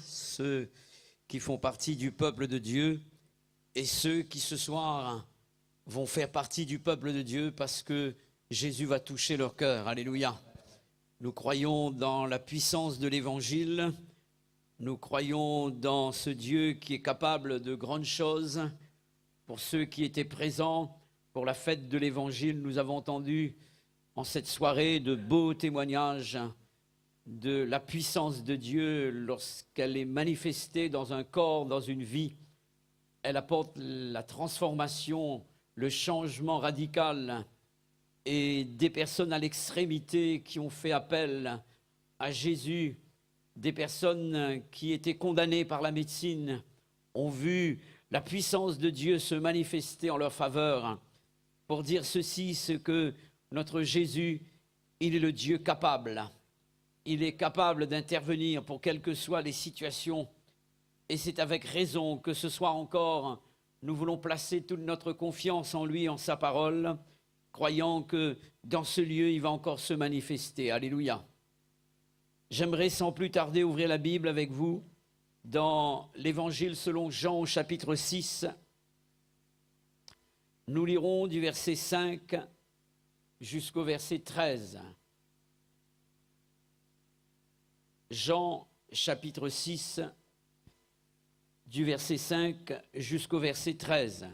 ceux qui font partie du peuple de Dieu et ceux qui ce soir vont faire partie du peuple de Dieu parce que Jésus va toucher leur cœur. Alléluia. Nous croyons dans la puissance de l'Évangile. Nous croyons dans ce Dieu qui est capable de grandes choses. Pour ceux qui étaient présents pour la fête de l'Évangile, nous avons entendu en cette soirée de beaux témoignages de la puissance de Dieu lorsqu'elle est manifestée dans un corps, dans une vie. Elle apporte la transformation, le changement radical et des personnes à l'extrémité qui ont fait appel à Jésus, des personnes qui étaient condamnées par la médecine, ont vu la puissance de Dieu se manifester en leur faveur pour dire ceci, c'est que notre Jésus, il est le Dieu capable. Il est capable d'intervenir pour quelles que soient les situations. Et c'est avec raison que ce soir encore, nous voulons placer toute notre confiance en lui, en sa parole, croyant que dans ce lieu, il va encore se manifester. Alléluia. J'aimerais sans plus tarder ouvrir la Bible avec vous dans l'Évangile selon Jean au chapitre 6. Nous lirons du verset 5 jusqu'au verset 13. Jean chapitre 6, du verset 5 jusqu'au verset 13.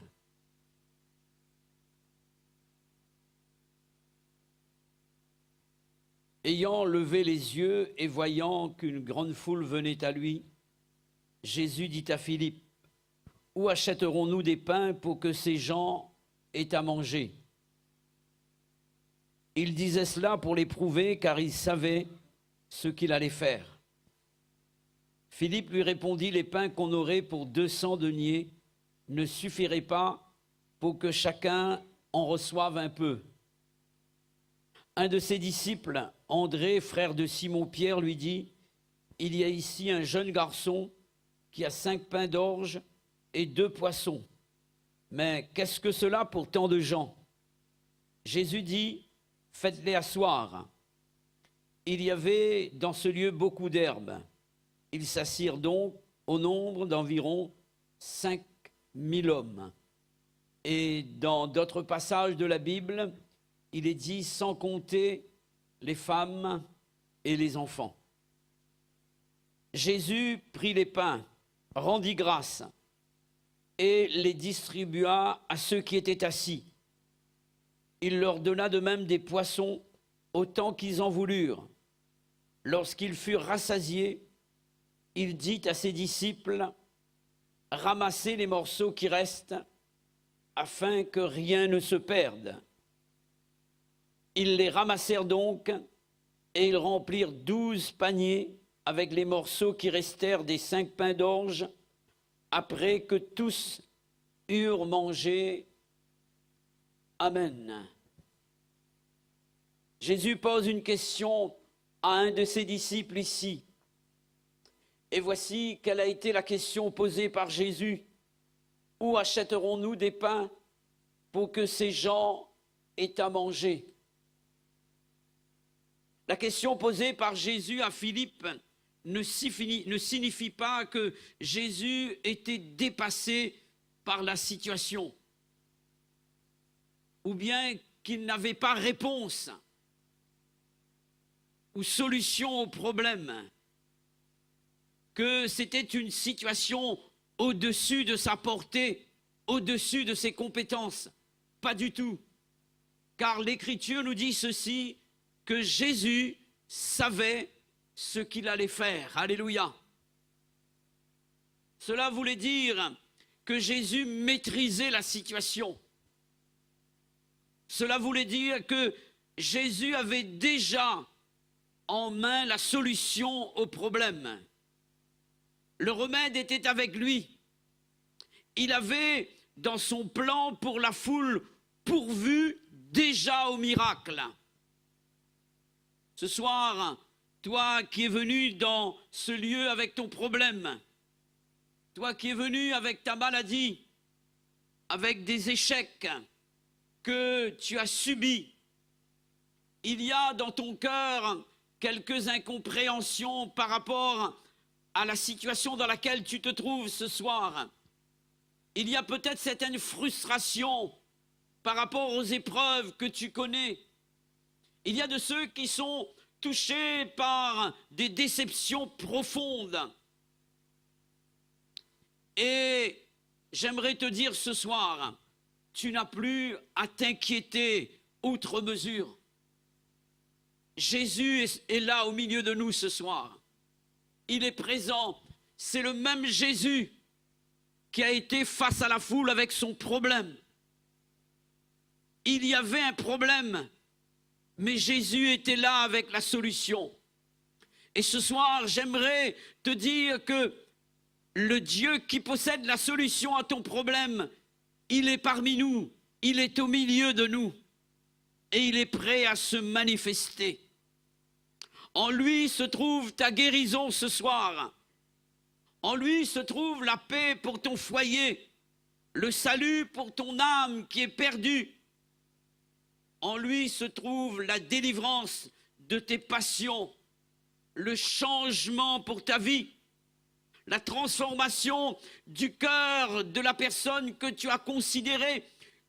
Ayant levé les yeux et voyant qu'une grande foule venait à lui, Jésus dit à Philippe, « Où achèterons-nous des pains pour que ces gens aient à manger ?» Il disait cela pour l'éprouver, car il savait ce qu'il allait faire. Philippe lui répondit, « Les pains qu'on aurait pour 200 deniers ne suffiraient pas pour que chacun en reçoive un peu. » Un de ses disciples, André, frère de Simon-Pierre, lui dit, « Il y a ici un jeune garçon qui a 5 pains d'orge et 2 poissons. Mais qu'est-ce que cela pour tant de gens ?» Jésus dit, « Faites-les asseoir. » Il y avait dans ce lieu beaucoup d'herbes. Ils s'assirent donc au nombre d'environ 5000 hommes. Et dans d'autres passages de la Bible, il est dit sans compter les femmes et les enfants. Jésus prit les pains, rendit grâce et les distribua à ceux qui étaient assis. Il leur donna de même des poissons autant qu'ils en voulurent. Lorsqu'ils furent rassasiés, il dit à ses disciples, « Ramassez les morceaux qui restent, afin que rien ne se perde. » Ils les ramassèrent donc, et ils remplirent 12 paniers avec les morceaux qui restèrent des 5 pains d'orge, après que tous eurent mangé. Amen. Jésus pose une question à un de ses disciples ici. Et voici quelle a été la question posée par Jésus. Où achèterons-nous des pains pour que ces gens aient à manger? La question posée par Jésus à Philippe ne signifie pas que Jésus était dépassé par la situation ou bien qu'il n'avait pas réponse ou solution au problème, que c'était une situation au-dessus de sa portée, au-dessus de ses compétences. Pas du tout. Car l'Écriture nous dit ceci, que Jésus savait ce qu'il allait faire. Alléluia. Cela voulait dire que Jésus maîtrisait la situation. Cela voulait dire que Jésus avait déjà en main la solution au problème. Le remède était avec lui. Il avait dans son plan pour la foule pourvu déjà au miracle. Ce soir, toi qui es venu dans ce lieu avec ton problème, toi qui es venu avec ta maladie, avec des échecs que tu as subis, il y a dans ton cœur quelques incompréhensions par rapport à la situation dans laquelle tu te trouves ce soir. Il y a peut-être certaines frustrations par rapport aux épreuves que tu connais. Il y a de ceux qui sont touchés par des déceptions profondes. Et j'aimerais te dire ce soir, tu n'as plus à t'inquiéter outre mesure. Jésus est là au milieu de nous ce soir. Il est présent. C'est le même Jésus qui a été face à la foule avec son problème. Il y avait un problème, mais Jésus était là avec la solution. Et ce soir, j'aimerais te dire que le Dieu qui possède la solution à ton problème, il est parmi nous, il est au milieu de nous et il est prêt à se manifester. En lui se trouve ta guérison ce soir. En lui se trouve la paix pour ton foyer, le salut pour ton âme qui est perdue. En lui se trouve la délivrance de tes passions, le changement pour ta vie, la transformation du cœur de la personne que tu as considérée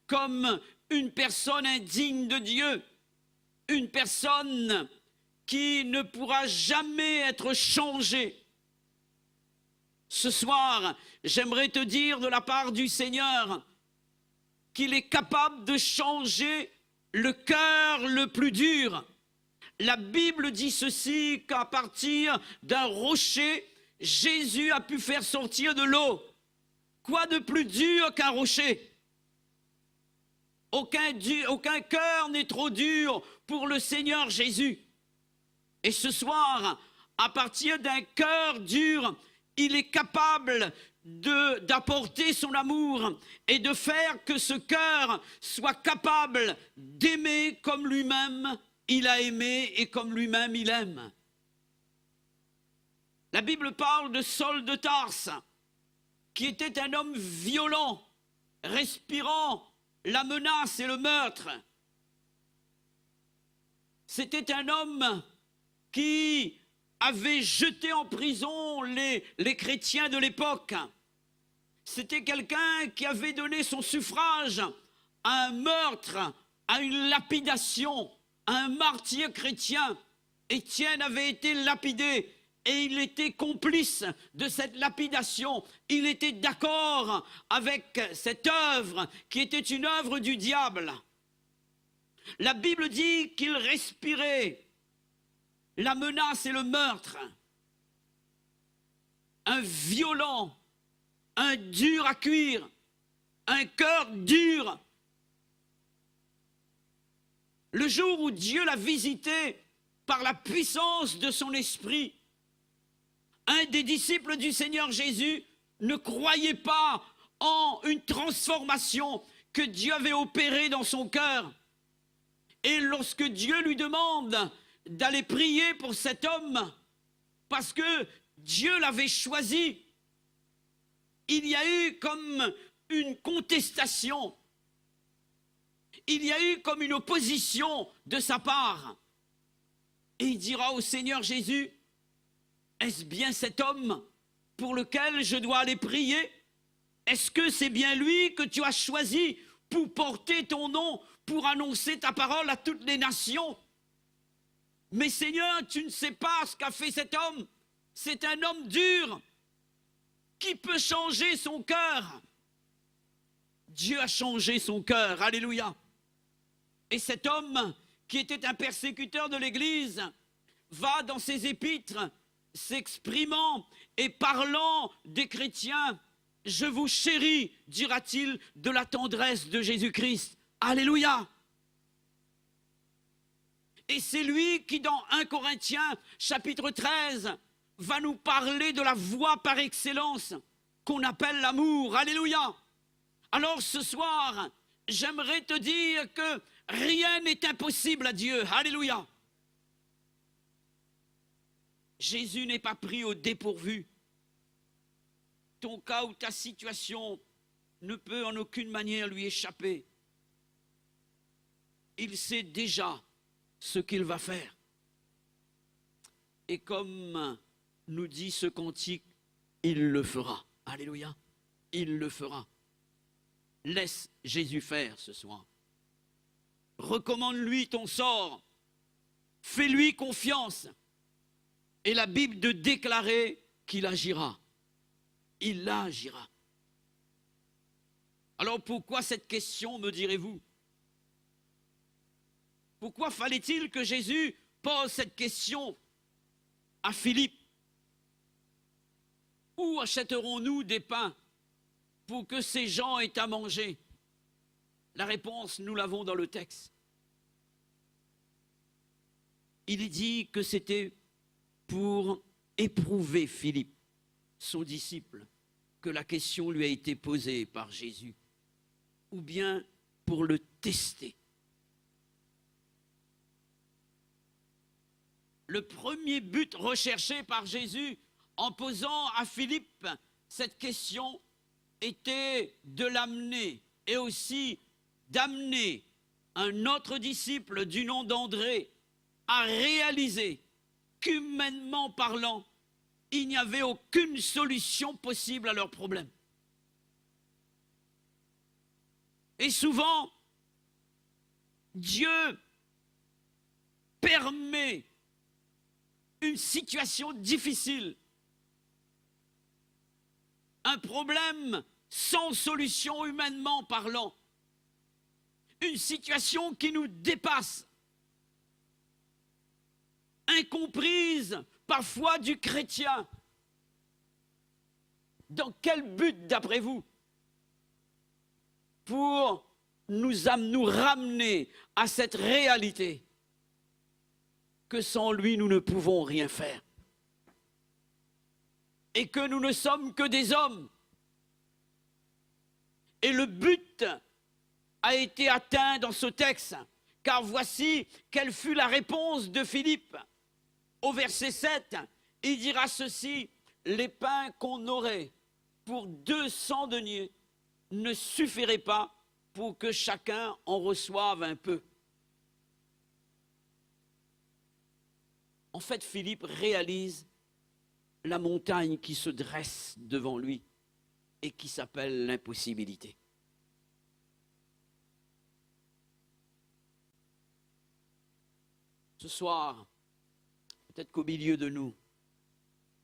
comme une personne indigne de Dieu, une personne qui ne pourra jamais être changée. Ce soir, j'aimerais te dire de la part du Seigneur qu'il est capable de changer le cœur le plus dur. La Bible dit ceci, qu'à partir d'un rocher, Jésus a pu faire sortir de l'eau. Quoi de plus dur qu'un rocher? Aucun cœur n'est trop dur pour le Seigneur Jésus. Et ce soir, à partir d'un cœur dur, il est capable d'apporter son amour et de faire que ce cœur soit capable d'aimer comme lui-même il a aimé et comme lui-même il aime. La Bible parle de Saul de Tarse, qui était un homme violent, respirant la menace et le meurtre. C'était un homme qui avait jeté en prison les chrétiens de l'époque. C'était quelqu'un qui avait donné son suffrage à un meurtre, à une lapidation, à un martyr chrétien. Étienne avait été lapidé et il était complice de cette lapidation. Il était d'accord avec cette œuvre qui était une œuvre du diable. La Bible dit qu'il respirait la menace et le meurtre. Un violent, un dur à cuire, un cœur dur. Le jour où Dieu l'a visité par la puissance de son esprit, un des disciples du Seigneur Jésus ne croyait pas en une transformation que Dieu avait opérée dans son cœur. Et lorsque Dieu lui demande d'aller prier pour cet homme, parce que Dieu l'avait choisi, il y a eu comme une contestation, il y a eu comme une opposition de sa part. Et il dira au Seigneur Jésus, est-ce bien cet homme pour lequel je dois aller prier? Est-ce que c'est bien lui que tu as choisi pour porter ton nom, pour annoncer ta parole à toutes les nations? Mais Seigneur, tu ne sais pas ce qu'a fait cet homme. C'est un homme dur. Qui peut changer son cœur? Dieu a changé son cœur. Alléluia. Et cet homme, qui était un persécuteur de l'Église, va dans ses épîtres s'exprimant et parlant des chrétiens. Je vous chéris, dira-t-il, de la tendresse de Jésus-Christ. Alléluia. Et c'est lui qui, dans 1 Corinthiens, chapitre 13, va nous parler de la voie par excellence qu'on appelle l'amour. Alléluia. Alors ce soir, j'aimerais te dire que rien n'est impossible à Dieu. Alléluia. Jésus n'est pas pris au dépourvu. Ton cas ou ta situation ne peut en aucune manière lui échapper. Il sait déjà ce qu'il va faire. Et comme nous dit ce cantique, il le fera. Alléluia, il le fera. Laisse Jésus faire ce soir. Recommande-lui ton sort. Fais-lui confiance. Et la Bible de déclarer qu'il agira. Il agira. Alors pourquoi cette question, me direz-vous? Pourquoi fallait-il que Jésus pose cette question à Philippe? Où achèterons-nous des pains pour que ces gens aient à manger? La réponse, nous l'avons dans le texte. Il est dit que c'était pour éprouver Philippe, son disciple, que la question lui a été posée par Jésus, ou bien pour le tester. Le premier but recherché par Jésus en posant à Philippe cette question était de l'amener et aussi d'amener un autre disciple du nom d'André à réaliser qu'humainement parlant, il n'y avait aucune solution possible à leurs problèmes. Et souvent, Dieu permet une situation difficile, un problème sans solution humainement parlant, une situation qui nous dépasse, incomprise parfois du chrétien. Dans quel but, d'après vous? Pour nous ramener à cette réalité que sans lui, nous ne pouvons rien faire. Et que nous ne sommes que des hommes. Et le but a été atteint dans ce texte, car voici quelle fut la réponse de Philippe. Au verset 7, il dira ceci: les pains qu'on aurait pour 200 deniers ne suffiraient pas pour que chacun en reçoive un peu. En fait, Philippe réalise la montagne qui se dresse devant lui et qui s'appelle l'impossibilité. Ce soir, peut-être qu'au milieu de nous,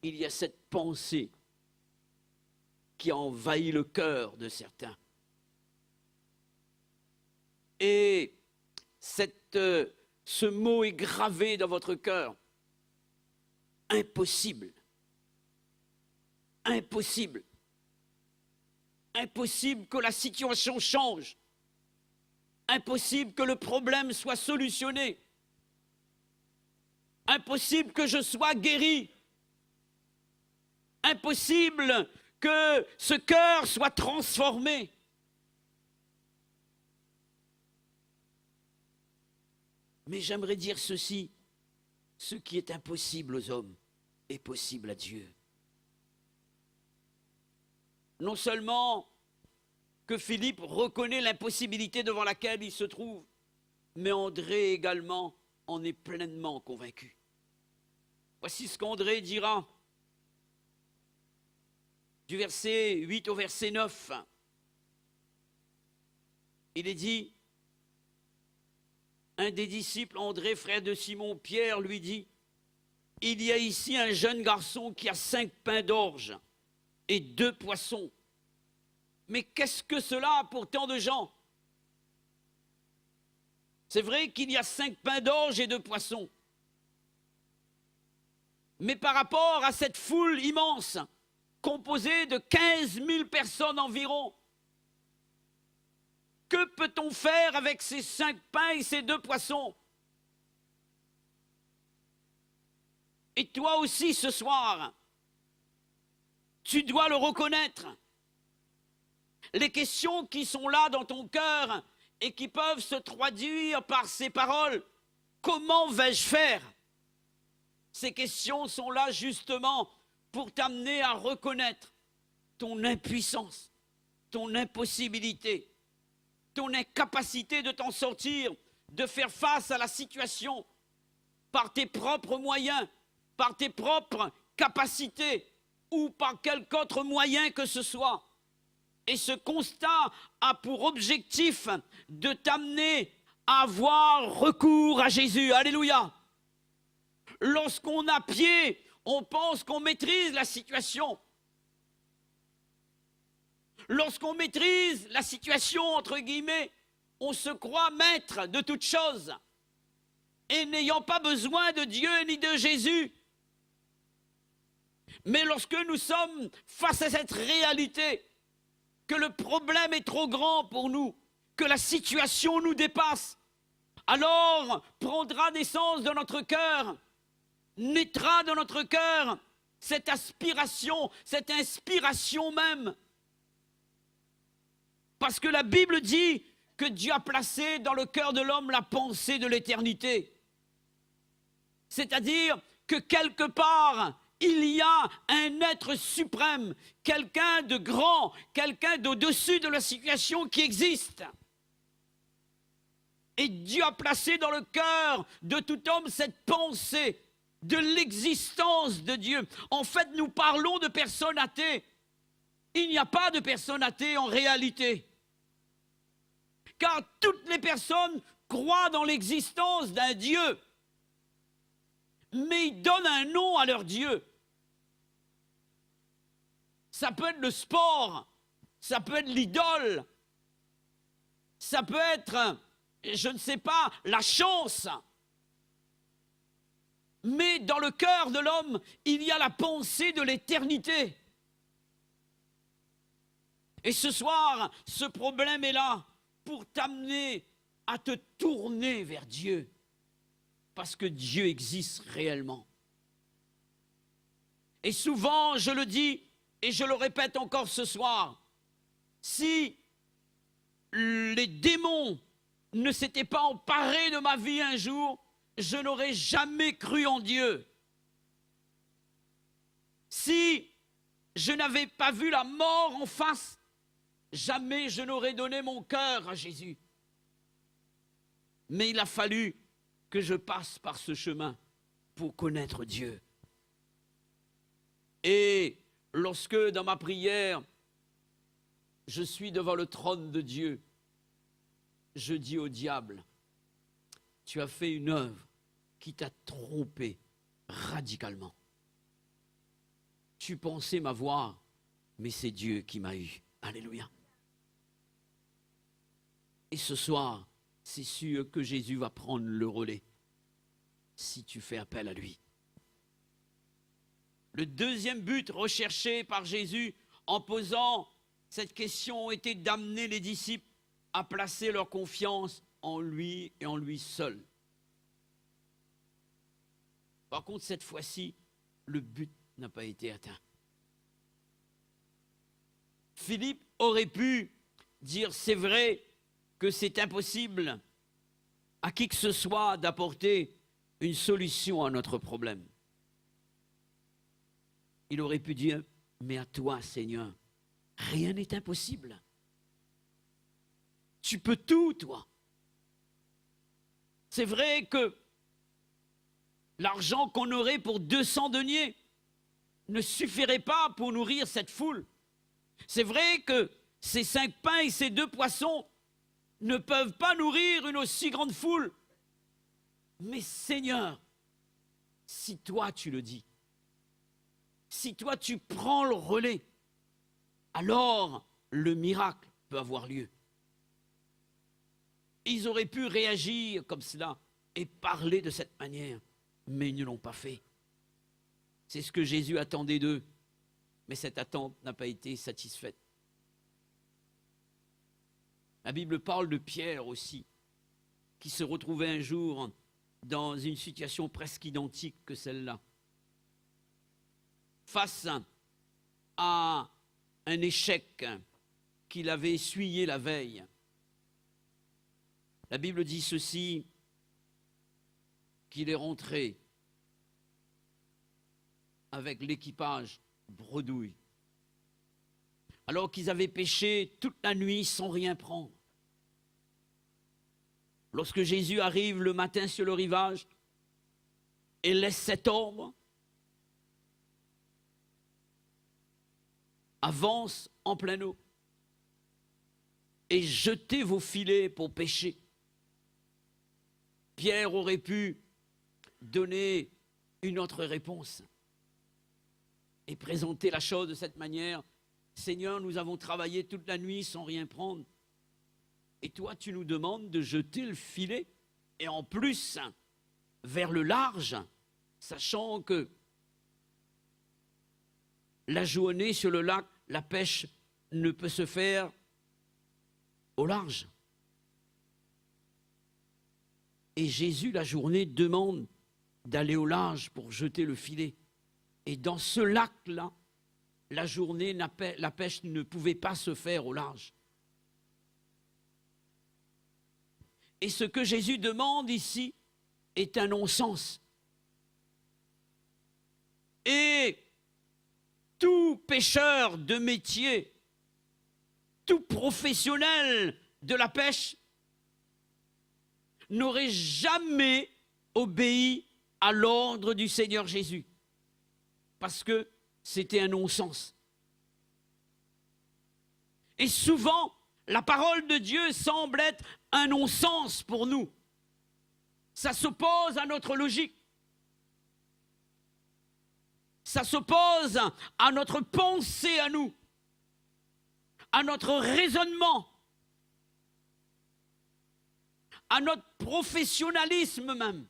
il y a cette pensée qui envahit le cœur de certains. Et ce mot est gravé dans votre cœur. Impossible. Impossible. Impossible que la situation change. Impossible que le problème soit solutionné. Impossible que je sois guéri. Impossible que ce cœur soit transformé. Mais j'aimerais dire ceci: ce qui est impossible aux hommes est possible à Dieu. Non seulement que Philippe reconnaît l'impossibilité devant laquelle il se trouve, mais André également en est pleinement convaincu. Voici ce qu'André dira du verset 8 au verset 9. Il est dit: un des disciples, André, frère de Simon-Pierre, lui dit: il y a ici un jeune garçon qui a 5 pains d'orge et 2 poissons. Mais qu'est-ce que cela pour tant de gens? C'est vrai qu'il y a 5 pains d'orge et 2 poissons. Mais par rapport à cette foule immense, composée de 15 000 personnes environ, que peut-on faire avec ces 5 pains et ces 2 poissons? Et toi aussi ce soir, tu dois le reconnaître. Les questions qui sont là dans ton cœur et qui peuvent se traduire par ces paroles: comment vais-je faire? Ces questions sont là justement pour t'amener à reconnaître ton impuissance, ton impossibilité, ton incapacité de t'en sortir, de faire face à la situation par tes propres moyens, par tes propres capacité ou par quelque autre moyen que ce soit. Et ce constat a pour objectif de t'amener à avoir recours à Jésus. Alléluia. Lorsqu'on a pied, on pense qu'on maîtrise la situation. Lorsqu'on maîtrise la situation, entre guillemets, on se croit maître de toutes choses. Et n'ayant pas besoin de Dieu ni de Jésus. Mais lorsque nous sommes face à cette réalité, que le problème est trop grand pour nous, que la situation nous dépasse, alors prendra naissance dans notre cœur, naîtra dans notre cœur cette aspiration, cette inspiration même. Parce que la Bible dit que Dieu a placé dans le cœur de l'homme la pensée de l'éternité. C'est-à-dire que quelque part, il y a un être suprême, quelqu'un de grand, quelqu'un d'au-dessus de la situation qui existe. Et Dieu a placé dans le cœur de tout homme cette pensée de l'existence de Dieu. En fait, nous parlons de personnes athées. Il n'y a pas de personnes athées en réalité. Car toutes les personnes croient dans l'existence d'un Dieu. Mais ils donnent un nom à leur Dieu. Ça peut être le sport, ça peut être l'idole, ça peut être, je ne sais pas, la chance. Mais dans le cœur de l'homme, il y a la pensée de l'éternité. Et ce soir, ce problème est là pour t'amener à te tourner vers Dieu. Parce que Dieu existe réellement. Et souvent, je le dis, et je le répète encore ce soir, si les démons ne s'étaient pas emparés de ma vie un jour, je n'aurais jamais cru en Dieu. Si je n'avais pas vu la mort en face, jamais je n'aurais donné mon cœur à Jésus. Mais il a fallu que je passe par ce chemin pour connaître Dieu. Et lorsque dans ma prière, je suis devant le trône de Dieu, je dis au diable, tu as fait une œuvre qui t'a trompé radicalement. Tu pensais m'avoir, mais c'est Dieu qui m'a eu. Alléluia. Et ce soir, c'est sûr que Jésus va prendre le relais si tu fais appel à lui. Le deuxième but recherché par Jésus en posant cette question était d'amener les disciples à placer leur confiance en lui et en lui seul. Par contre, cette fois-ci, le but n'a pas été atteint. Philippe aurait pu dire, c'est vrai que c'est impossible à qui que ce soit d'apporter une solution à notre problème. Il aurait pu dire, mais à toi, Seigneur, rien n'est impossible. Tu peux tout, toi. C'est vrai que l'argent qu'on aurait pour 200 deniers ne suffirait pas pour nourrir cette foule. C'est vrai que ces 5 pains et ces 2 poissons ne peuvent pas nourrir une aussi grande foule. Mais Seigneur, si toi tu le dis, si toi tu prends le relais, alors le miracle peut avoir lieu. Ils auraient pu réagir comme cela et parler de cette manière, mais ils ne l'ont pas fait. C'est ce que Jésus attendait d'eux, mais cette attente n'a pas été satisfaite. La Bible parle de Pierre aussi, qui se retrouvait un jour dans une situation presque identique que celle-là, face à un échec qu'il avait essuyé la veille. La Bible dit ceci, qu'il est rentré avec l'équipage bredouille, alors qu'ils avaient pêché toute la nuit sans rien prendre. Lorsque Jésus arrive le matin sur le rivage et laisse cet ombre, avance en pleine eau et jetez vos filets pour pêcher. Pierre aurait pu donner une autre réponse et présenter la chose de cette manière. Seigneur, nous avons travaillé toute la nuit sans rien prendre. Et toi, tu nous demandes de jeter le filet. Et en plus, vers le large, sachant que la journée sur le lac, la pêche ne peut se faire au large. Et Jésus, la journée, demande d'aller au large pour jeter le filet. Et dans ce lac-là, la journée, la pêche ne pouvait pas se faire au large. Et ce que Jésus demande ici est un non-sens. Et tout pêcheur de métier, tout professionnel de la pêche n'aurait jamais obéi à l'ordre du Seigneur Jésus. Parce que c'était un non-sens. Et souvent, la parole de Dieu semble être un non-sens pour nous. Ça s'oppose à notre logique. Ça s'oppose à notre pensée à nous, à notre raisonnement, à notre professionnalisme même.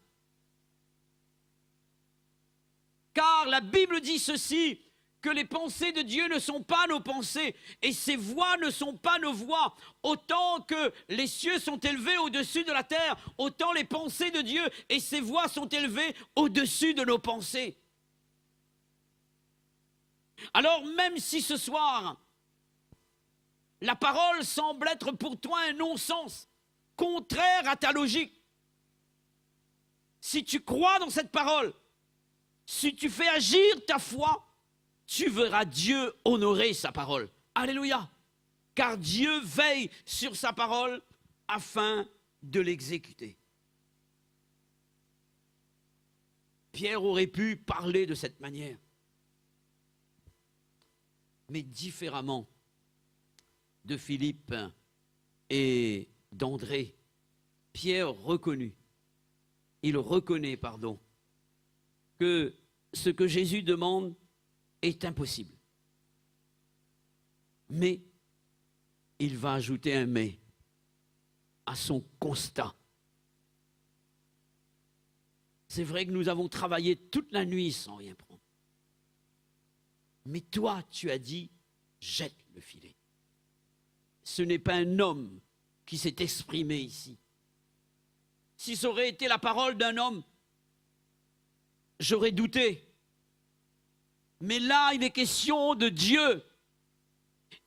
Car la Bible dit ceci, que les pensées de Dieu ne sont pas nos pensées et ses voies ne sont pas nos voies. Autant que les cieux sont élevés au-dessus de la terre, autant les pensées de Dieu et ses voies sont élevées au-dessus de nos pensées. Alors même si ce soir, la parole semble être pour toi un non-sens, contraire à ta logique, si tu crois dans cette parole, si tu fais agir ta foi, tu verras Dieu honorer sa parole. Alléluia. Car Dieu veille sur sa parole afin de l'exécuter. Pierre aurait pu parler de cette manière, mais différemment de Philippe et d'André. Pierre reconnaît que ce que Jésus demande est impossible. Mais il va ajouter un mais à son constat. C'est vrai que nous avons travaillé toute la nuit sans rien prendre. Mais toi, tu as dit, jette le filet. Ce n'est pas un homme qui s'est exprimé ici. Si ça aurait été la parole d'un homme, j'aurais douté. Mais là, il est question de Dieu.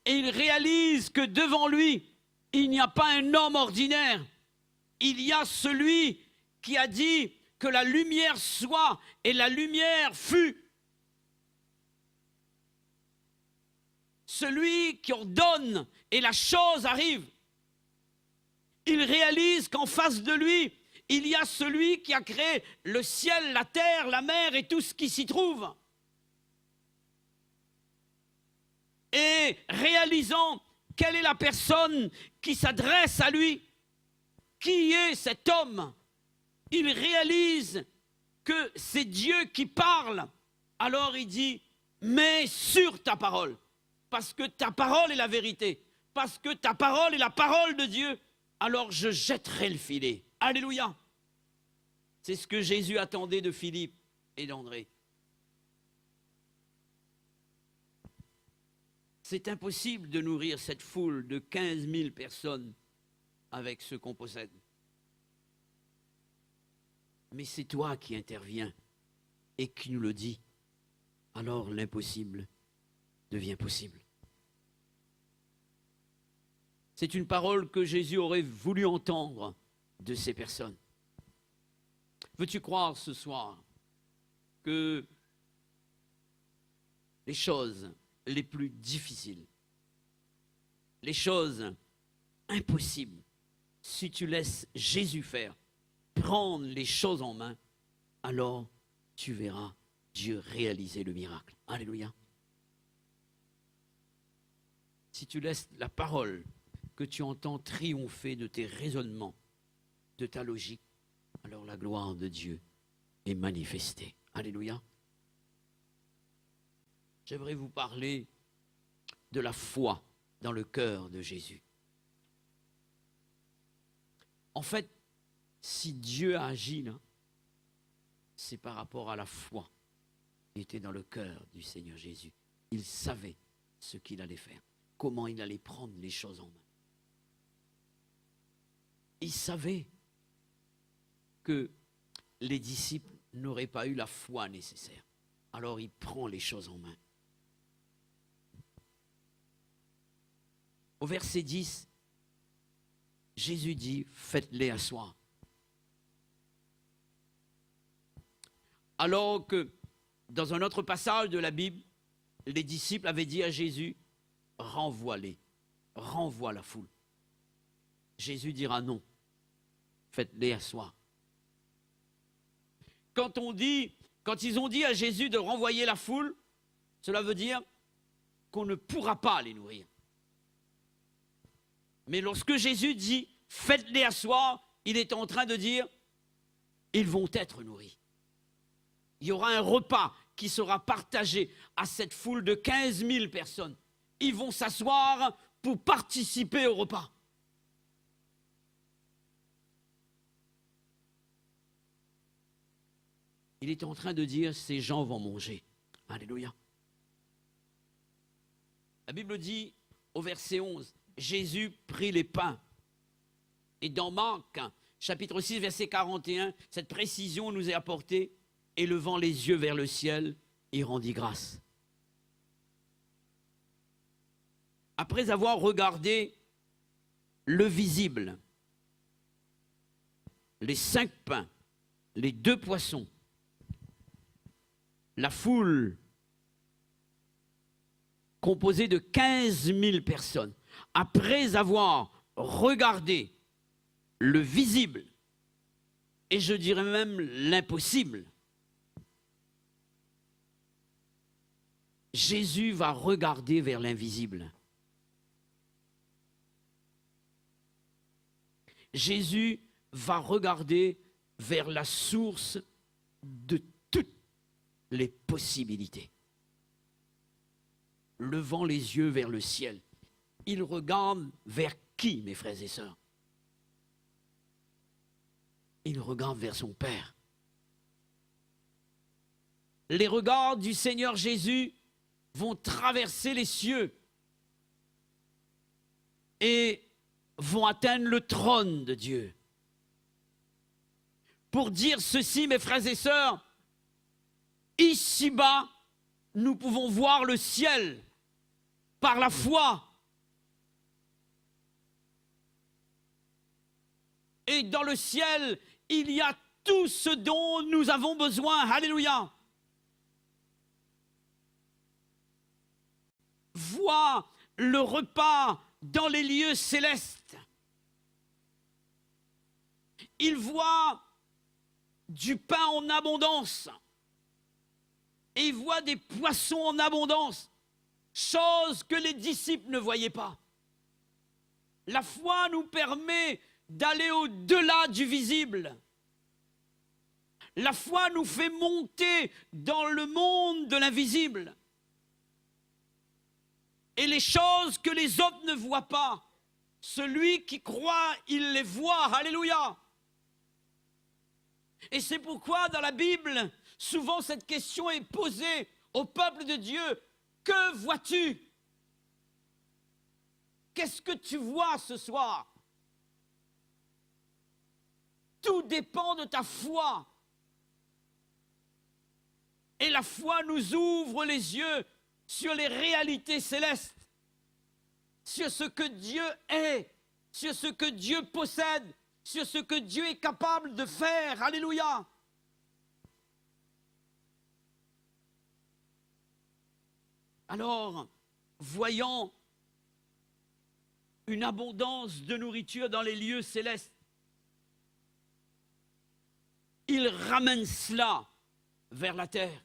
Et il réalise que devant lui, il n'y a pas un homme ordinaire. Il y a celui qui a dit que la lumière soit et la lumière fut. Celui qui ordonne et la chose arrive. Il réalise qu'en face de lui, il y a celui qui a créé le ciel, la terre, la mer et tout ce qui s'y trouve. Et réalisant quelle est la personne qui s'adresse à lui, qui est cet homme, il réalise que c'est Dieu qui parle. Alors il dit, mais sur ta parole, parce que ta parole est la vérité, parce que ta parole est la parole de Dieu, alors je jetterai le filet. Alléluia. C'est ce que Jésus attendait de Philippe et d'André. C'est impossible de nourrir cette foule de 15 000 personnes avec ce qu'on possède. Mais c'est toi qui interviens et qui nous le dis. Alors l'impossible devient possible. C'est une parole que Jésus aurait voulu entendre de ces personnes. Veux-tu croire ce soir que les choses les plus difficiles, les choses impossibles, si tu laisses Jésus faire, prendre les choses en main, alors tu verras Dieu réaliser le miracle. Alléluia. si tu laisses la parole que tu entends triompher de tes raisonnements, de ta logique, alors la gloire de Dieu est manifestée. Alléluia. J'aimerais vous parler de la foi dans le cœur de Jésus. En fait, si Dieu a agi là, c'est par rapport à la foi qui était dans le cœur du Seigneur Jésus. Il savait ce qu'il allait faire, comment il allait prendre les choses en main. Il savait que les disciples n'auraient pas eu la foi nécessaire. Alors il prend les choses en main. Au verset 10, Jésus dit, faites-les asseoir. Alors que dans un autre passage de la Bible, les disciples avaient dit à Jésus, renvoie-les, renvoie la foule. Jésus dira non, faites-les asseoir. Quand ils ont dit à Jésus de renvoyer la foule, cela veut dire qu'on ne pourra pas les nourrir. Mais lorsque Jésus dit « faites-les asseoir », il est en train de dire « ils vont être nourris ». Il y aura un repas qui sera partagé à cette foule de 15 000 personnes. Ils vont s'asseoir pour participer au repas. Il est en train de dire « ces gens vont manger ». Alléluia. La Bible dit au verset 11, Jésus prit les pains. Et dans Marc, chapitre 6, verset 41, cette précision nous est apportée. Et levant les yeux vers le ciel, il rendit grâce. Après avoir regardé le visible, les 5 pains, les 2 poissons, la foule composée de 15 000 personnes, après avoir regardé le visible, et je dirais même l'impossible, Jésus va regarder vers l'invisible. Jésus va regarder vers la source de toutes les possibilités. Levant les yeux vers le ciel, il regarde vers qui, mes frères et sœurs? Il regarde vers son Père. Les regards du Seigneur Jésus vont traverser les cieux et vont atteindre le trône de Dieu. Pour dire ceci, mes frères et sœurs, ici-bas, nous pouvons voir le ciel par la foi. Et dans le ciel, il y a tout ce dont nous avons besoin. Alléluia. Vois le repas dans les lieux célestes. Il voit du pain en abondance. Et il voit des poissons en abondance. Chose que les disciples ne voyaient pas. La foi nous permet d'aller au-delà du visible. La foi nous fait monter dans le monde de l'invisible. Et les choses que les autres ne voient pas, celui qui croit, il les voit. Alléluia. Et c'est pourquoi dans la Bible, souvent cette question est posée au peuple de Dieu. Que vois-tu? Qu'est-ce que tu vois ce soir? Tout dépend de ta foi. Et la foi nous ouvre les yeux sur les réalités célestes, sur ce que Dieu est, sur ce que Dieu possède, sur ce que Dieu est capable de faire. Alléluia. Alors, voyant une abondance de nourriture dans les lieux célestes, il ramène cela vers la terre.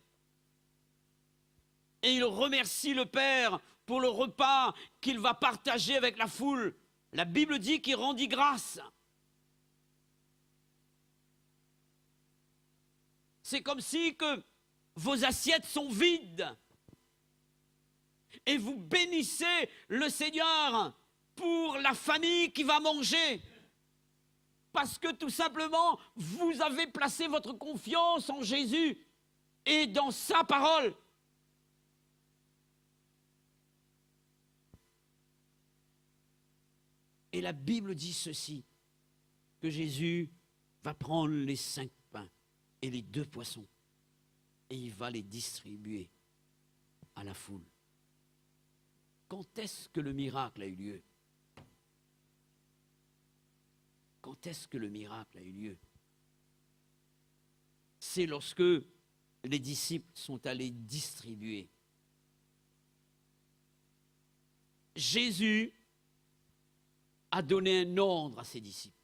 Et il remercie le Père pour le repas qu'il va partager avec la foule, la Bible dit qu'il rendit grâce. C'est comme si que vos assiettes sont vides et vous bénissez le Seigneur pour la famille qui va manger. Parce que tout simplement, vous avez placé votre confiance en Jésus et dans sa parole. Et la Bible dit ceci, que Jésus va prendre les 5 pains et les 2 poissons et il va les distribuer à la foule. Quand est-ce que le miracle a eu lieu? Quand est-ce que le miracle a eu lieu? C'est lorsque les disciples sont allés distribuer. Jésus a donné un ordre à ses disciples.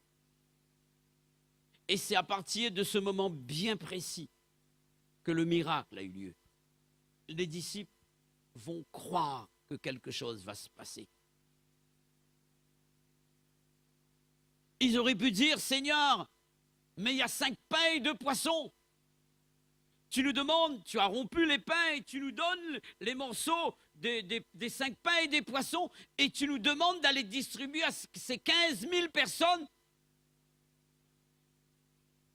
Et c'est à partir de ce moment bien précis que le miracle a eu lieu. Les disciples vont croire que quelque chose va se passer. Ils auraient pu dire, Seigneur, mais il y a 5 pains et 2 poissons. Tu nous demandes, tu as rompu les pains et tu nous donnes les morceaux des 5 pains et des poissons et tu nous demandes d'aller distribuer à ces 15 000 personnes.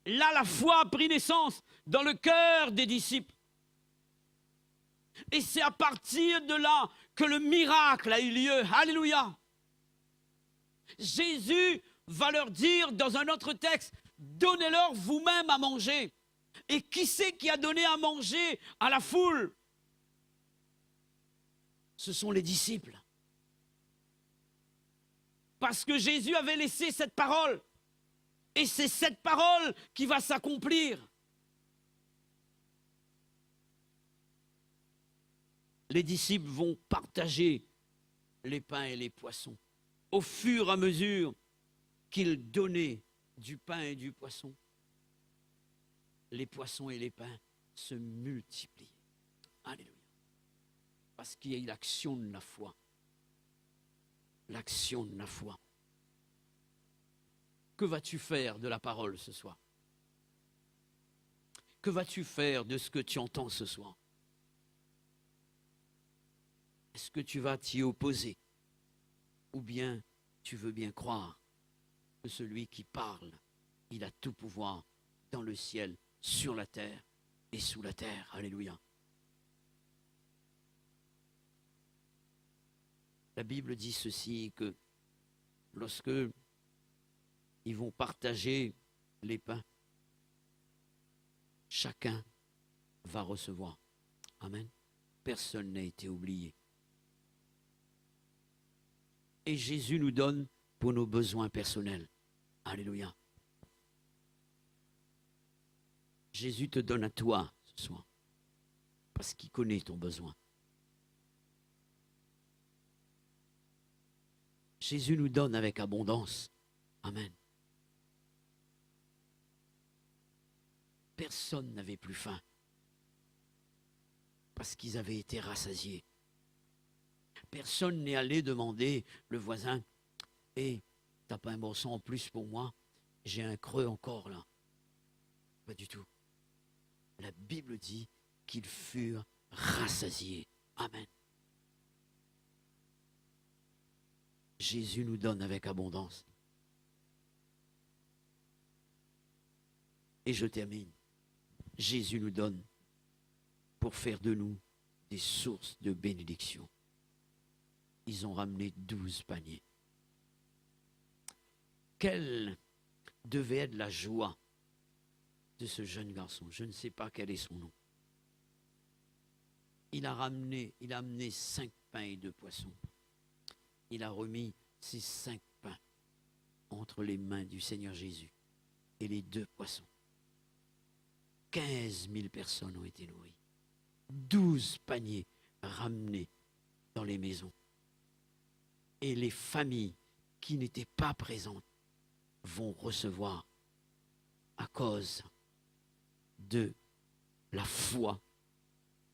Là, la foi a pris naissance dans le cœur des disciples. Et c'est à partir de là que le miracle a eu lieu. Alléluia. Jésus va leur dire dans un autre texte, donnez-leur vous-même à manger. Et qui c'est qui a donné à manger à la foule? Ce sont les disciples. Parce que Jésus avait laissé cette parole. Et c'est cette parole qui va s'accomplir. Les disciples vont partager les pains et les poissons au fur et à mesure qu'ils donnaient du pain et du poisson. Les poissons et les pains se multiplient. Alléluia. Parce qu'il y a eu l'action de la foi. L'action de la foi. Que vas-tu faire de la parole ce soir? Que vas-tu faire de ce que tu entends ce soir? Est-ce que tu vas t'y opposer? Ou bien tu veux bien croire que celui qui parle, il a tout pouvoir dans le ciel, sur la terre et sous la terre. Alléluia. La Bible dit ceci, que lorsque ils vont partager les pains, chacun va recevoir. Amen. Personne n'a été oublié. Et Jésus nous donne pour nos besoins personnels. Alléluia. Jésus te donne à toi ce soir, parce qu'il connaît ton besoin. Jésus nous donne avec abondance. Amen. Personne n'avait plus faim, parce qu'ils avaient été rassasiés. Personne n'est allé demander le voisin, « Hé, t'as pas un morceau en plus pour moi? J'ai un creux encore là. » Pas du tout. La Bible dit qu'ils furent rassasiés. Amen. Jésus nous donne avec abondance. Et je termine. Jésus nous donne pour faire de nous des sources de bénédiction. Ils ont ramené 12 paniers. Quelle devait être la joie de ce jeune garçon? Je ne sais pas quel est son nom. Il a amené 5 pains et 2 poissons. Il a remis ces 5 pains entre les mains du Seigneur Jésus et les 2 poissons. 15 000 personnes ont été nourries. 12 paniers ramenés dans les maisons. Et les familles qui n'étaient pas présentes vont recevoir à cause de la foi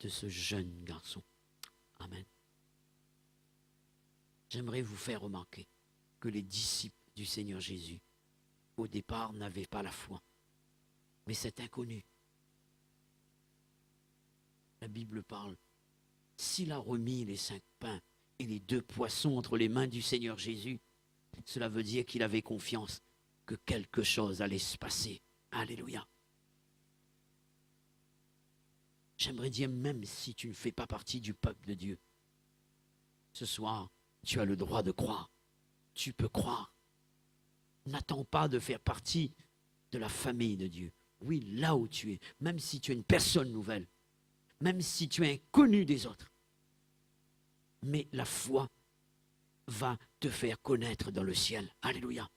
de ce jeune garçon. Amen. J'aimerais vous faire remarquer que les disciples du Seigneur Jésus, au départ, n'avaient pas la foi. Mais c'est inconnu. La Bible parle. S'il a remis les 5 pains et les 2 poissons entre les mains du Seigneur Jésus, cela veut dire qu'il avait confiance que quelque chose allait se passer. Alléluia. J'aimerais dire, même si tu ne fais pas partie du peuple de Dieu, ce soir, tu as le droit de croire. Tu peux croire. N'attends pas de faire partie de la famille de Dieu. Oui, là où tu es, même si tu es une personne nouvelle, même si tu es inconnu des autres. Mais la foi va te faire connaître dans le ciel. Alléluia.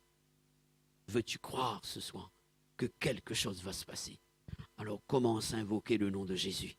Veux-tu croire ce soir que quelque chose va se passer? Alors commence à invoquer le nom de Jésus.